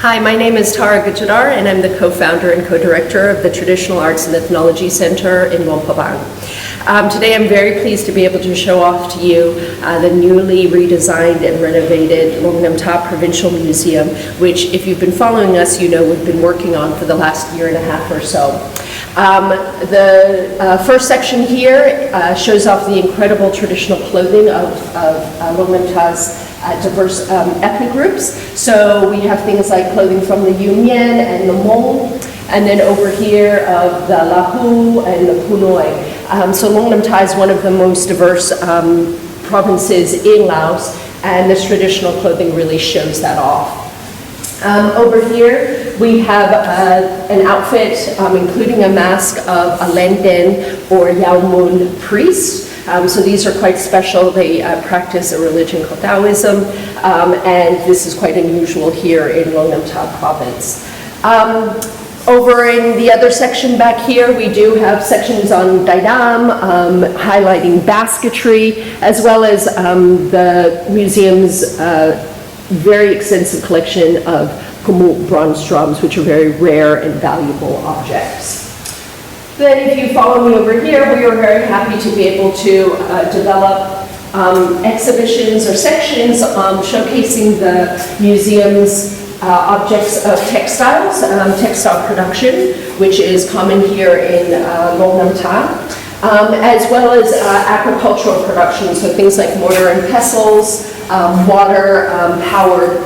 Hi, my name is Tara Gujadhur, and I'm the co-founder and co-director of the Traditional Arts and Ethnology Center in Luang Today I'm very pleased to be able to show off to you the newly redesigned and renovated Luang Namtha Provincial Museum, which, if you've been following us, you know we've been working on for the last year and a half or so. The first section here shows off the incredible traditional clothing of Luang Namtha's diverse ethnic groups. So we have things like clothing from the Yunyan and the Hmong, and then over here of the Lahu and the Punoi. So Luang Namtha is one of the most diverse provinces in Laos, and this traditional clothing really shows that off. Over here we have an outfit including a mask of a Lenden or Yao Mun priest. So these are quite special. They practice a religion called Taoism, and this is quite unusual here in Luang Namtha province. Over in the other section back here, we do have sections on Daidam, highlighting basketry, as well as the museum's very extensive collection of Kumuk bronze drums, which are very rare and valuable objects. Then if you follow me over here, we are very happy to be able to develop exhibitions or sections showcasing the museum's objects of textiles, textile production, which is common here in Luang Namtha, as well as agricultural production, so things like mortar and pestles, water-powered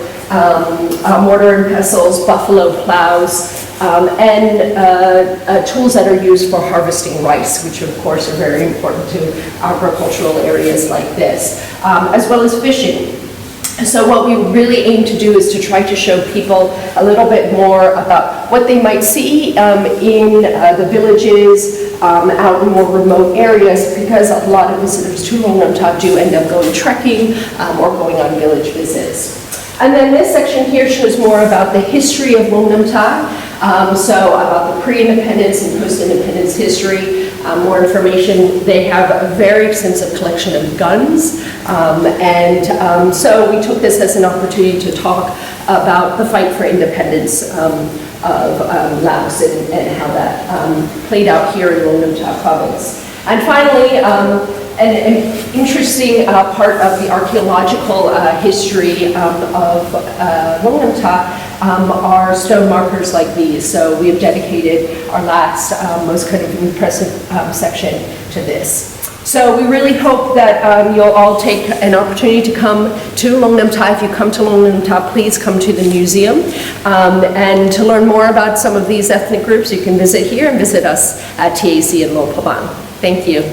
mortar and pestles, buffalo plows, and tools that are used for harvesting rice, which of course are very important to agricultural areas like this, as well as fishing. So what we really aim to do is to try to show people a little bit more about what they might see in the villages, out in more remote areas, because a lot of visitors to Luang Namtha do end up going trekking or going on village visits. And then this section here shows more about the history of Luang Namtha, so about the pre-independence and post-independence history. More information. They have a very extensive collection of guns, so we took this as an opportunity to talk about the fight for independence of Laos and how that played out here in Luang Namtha province. And finally, an interesting part of the archaeological history of Luang Namtha are stone markers like these. So we have dedicated our last, most kind of impressive section to this. So we really hope that you'll all take an opportunity to come to Luang Namtha. If you come to Luang Namtha, please come to the museum. And to learn more about some of these ethnic groups, you can visit here and visit us at TAEC in Luang. Thank you.